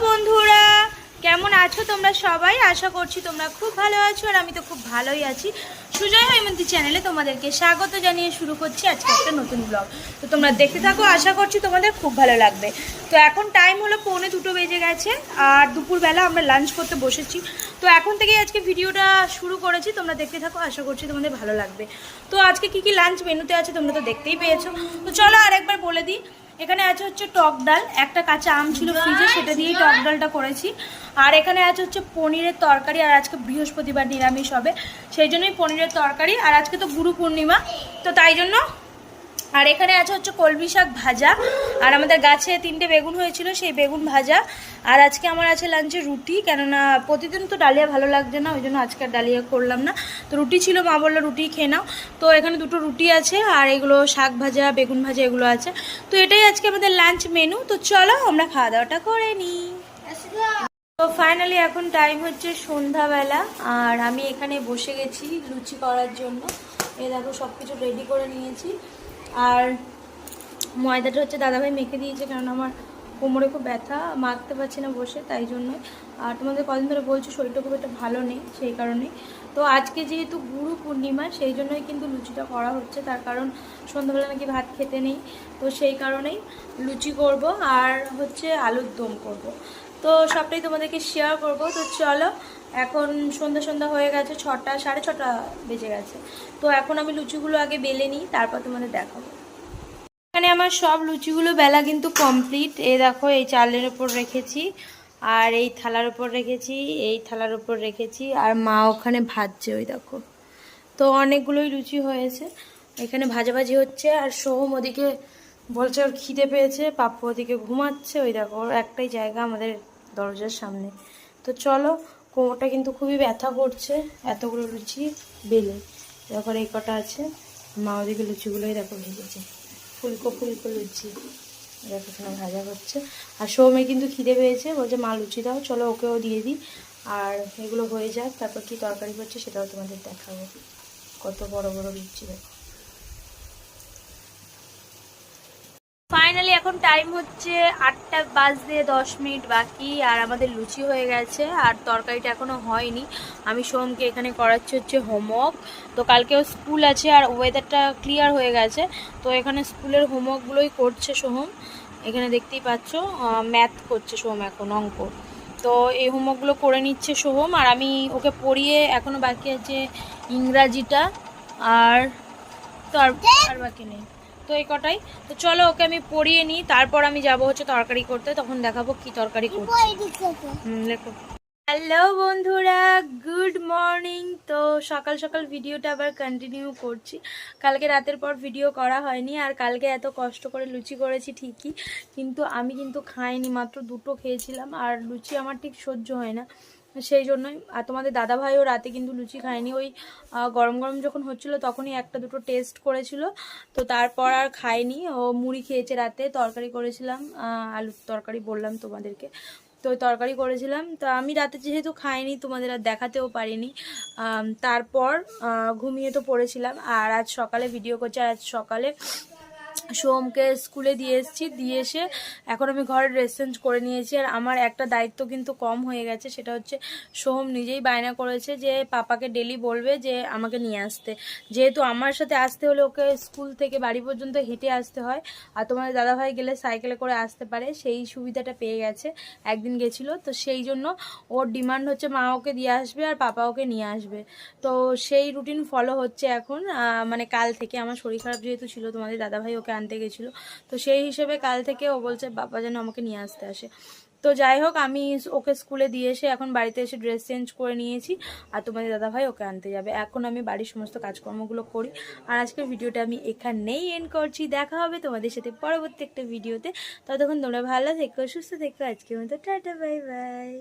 বন্ধুরা, কেমন আছো তোমরা সবাই? আশা করছি তোমরা খুব ভালো আছো আর আমি তো খুব ভালোই আছি। সুজয় হৈমন্তী চ্যানেলে তোমাদেরকে স্বাগত জানিয়ে শুরু করছি আজকে একটা নতুন ব্লগ। তো তোমরা দেখতে থাকো, আশা করছি তোমাদের খুব ভালো লাগবে। তো এখন টাইম হলো 1:45 বেজে গেছে আর দুপুরবেলা আমরা লাঞ্চ করতে বসেছি। তো এখন থেকেই আজকে ভিডিওটা শুরু করেছি, তোমরা দেখতে থাকো, আশা করছি তোমাদের ভালো লাগবে। তো আজকে কি কি লাঞ্চ মেনুতে আছে তোমরা তো দেখতেই পেয়েছো। তো চলো আরেকবার বলে দিই। এখানে আছে হচ্ছে টক ডাল, একটা কাঁচা আম ছিল ফ্রিজে, সেটা দিয়েই টক ডালটা করেছি। আর এখানে আছে হচ্ছে পনিরের তরকারি, আর আজকে বৃহস্পতিবার নিরামিষ হবে, সেই জন্যই পনিরের তরকারি। আর আজকে তো গুরু পূর্ণিমা, তো তাই জন্য। আর এখানে আছে হচ্ছে কলমি শাক ভাজা, আর আমাদের গাছে 3টে বেগুন হয়েছিল, সেই বেগুন ভাজা। আর আজকে আমার আছে লাঞ্চে রুটি, কেননা প্রতিদিন তো ডালিয়া ভালো লাগছে না, ওই জন্য আজকে আর ডালিয়া করলাম না। তো রুটি ছিল, মা বললো রুটি খেয়ে নাও। তো এখানে 2টো রুটি আছে, আর এগুলো শাক ভাজা বেগুন ভাজা এগুলো আছে। তো এটাই আজকে আমাদের লাঞ্চ মেনু। তো চলো আমরা খাওয়া দাওয়াটা করে নিই। তো ফাইনালি এখন টাইম হচ্ছে সন্ধ্যাবেলা, আর আমি এখানে বসে গেছি লুচি করার জন্য। এই দেখো সব কিছু রেডি করে নিয়েছি। আর ময়দাটা হচ্ছে দাদাভাই মেখে দিয়েছে, কারণ আমার কোমরে খুব ব্যথা, মাখতে পারছি না বসে, তাই জন্যই। আর তোমাদের কদিন ধরে বলছি শরীরটা খুব একটা ভালো নেই, সেই কারণেই। তো আজকে যেহেতু গুরু পূর্ণিমা, সেই জন্যই কিন্তু লুচিটা করা হচ্ছে, তার কারণ সন্ধ্যাবেলা নাকি ভাত খেতে নেই, তো সেই কারণেই লুচি করব আর হচ্ছে আলুর দম করব। তো সবটাই তোমাদেরকে শেয়ার করব। তো চলো, এখন সন্ধ্যা হয়ে গেছে, 6টা 6:30 বেজে গেছে। তো এখন আমি লুচিগুলো আগে বেলে নিই, তারপর তোমাদের দেখাবো। এখানে আমার সব লুচিগুলো বেলা কিন্তু কমপ্লিট। এই দেখো, এই চালের ওপর রেখেছি, আর এই থালার ওপর রেখেছি, এই থালার ওপর রেখেছি, আর মা ওখানে ভাজছে, ওই দেখো। তো অনেকগুলোই লুচি হয়েছে, এখানে ভাজাভাজি হচ্ছে। আর সোহম ওদিকে বলছে ওর খিদে পেয়েছে, পাপ্পু ওদিকে ঘুমাচ্ছে, ওই দেখো ওর একটাই জায়গা আমাদের দরজার সামনে। তো চলো, কোমরটা কিন্তু খুবই ব্যথা করছে এতগুলো লুচি বেলে। দেখো এই কটা আছে, মা ওদিকে লুচিগুলোই দেখো ভেজেছে, ফুলকো ফুলকো লুচি দেখো এখানে ভাজা হচ্ছে। আর সৌমে কিন্তু খিদে পেয়েছে, বলছে মা লুচি দাও, চলো ওকেও দিয়ে দিই। আর এগুলো হয়ে যাক, তারপর কি তরকারি করছে সেটাও তোমাদের দেখাবো। কত বড় বড় লুচি দেখো। ফাইনালি এখন টাইম হচ্ছে 8:10 বাকি, আর আমাদের লুচি হয়ে গেছে, আর তরকারিটা এখনো হয়নি। আমি সোমকে এখানে করাচ্ছি হচ্ছে হোমওয়ার্ক। তো কালকেও স্কুল আছে, আর ওয়েদারটা ক্লিয়ার হয়ে গেছে, তো এখানে স্কুলের হোমওয়ার্কগুলোই করছে সোহম। এখানে দেখতেই পাচ্ছ, ম্যাথ করছে সোহম, এখন অঙ্ক। তো এই হোমওয়ার্কগুলো করে নিচ্ছে সোহম, আর আমি ওকে পড়িয়ে, এখনও বাকি আছে ইংরাজিটা, আর তো আর বাকি নেই। তো এই কটাই। তো চলো ওকে আমি পড়িয়ে নিই, তারপর আমি যাব হচ্ছে তরকারি করতে, তখন দেখাবো কি তরকারি করছি। লেখো। হ্যালো বন্ধুরা, গুড মর্নিং। তো সকাল সকাল ভিডিওটা আবার কন্টিনিউ করছি। কালকে রাতের পর ভিডিও করা হয়নি, আর কালকে এত কষ্ট করে লুচি করেছি ঠিকই, কিন্তু আমি কিন্তু খাইনি, মাত্র 2টো খেয়েছিলাম, আর লুচি আমার ঠিক সহ্য হয় না, সেই জন্যই। আর তোমাদের দাদাভাইও রাতে কিন্তু লুচি খায়নি, ওই গরম গরম যখন হচ্ছিলো তখনই 1-2টো টেস্ট করেছিল, তো তারপর আর খায়নি। ও মুড়ি খেয়েছে রাতে, তরকারি করেছিলাম, আলুর তরকারি বললাম তোমাদেরকে, তো তরকারি করেছিলাম। তো আমি রাতে যেহেতু খাইনি, তোমাদের আর দেখাতেও পারিনি। তারপর ঘুমিয়ে তো পড়েছিলাম, আর আজ সকালে ভিডিও করছি। আর আজ সকালে সোমকে স্কুলে দিয়ে এসেছি, দিয়ে এসে এখন আমি ঘরে ড্রেস চেঞ্জ করে নিয়েছি। আর আমার একটা দায়িত্ব কিন্তু কম হয়ে গেছে, সেটা হচ্ছে সোহম নিজেই বায়না করেছে যে পাপাকে ডেলি বলবে যে আমাকে নিয়ে আসতে, যেহেতু আমার সাথে আসতে হলে ওকে স্কুল থেকে বাড়ি পর্যন্ত হেঁটে আসতে হয়, আর তোমাদের দাদাভাই গেলে সাইকেলে করে আসতে পারে, সেই সুবিধাটা পেয়ে গেছে, একদিন গেছিলো। তো সেই জন্য ওর ডিমান্ড হচ্ছে মা ওকে দিয়ে আসবে আর পাপা ওকে নিয়ে আসবে। তো সেই রুটিন ফলো হচ্ছে এখন, মানে কাল থেকে। আমার শরীর খারাপ যেহেতু ছিল, তোমাদের দাদাভাই ওকে আনতে গেছিলো, তো সেই হিসেবে কাল থেকে ও বলছে বাবা যেন আমাকে নিয়ে আসতে আসে। তো যাই হোক, আমি ওকে স্কুলে দিয়ে এসে এখন বাড়িতে এসে ড্রেস চেঞ্জ করে নিয়েছি, আর তোমাদের দাদাভাই ওকে আনতে যাবে। এখন আমি বাড়ির সমস্ত কাজকর্মগুলো করি। আর আজকের ভিডিওটা আমি এখানেই এন্ড করছি, দেখা হবে তোমাদের সাথে পরবর্তী একটা ভিডিওতে। ততক্ষণ তোমরা ভালো থেকো, সুস্থ থেকো, আজকের মতো টাটা, বাই বাই।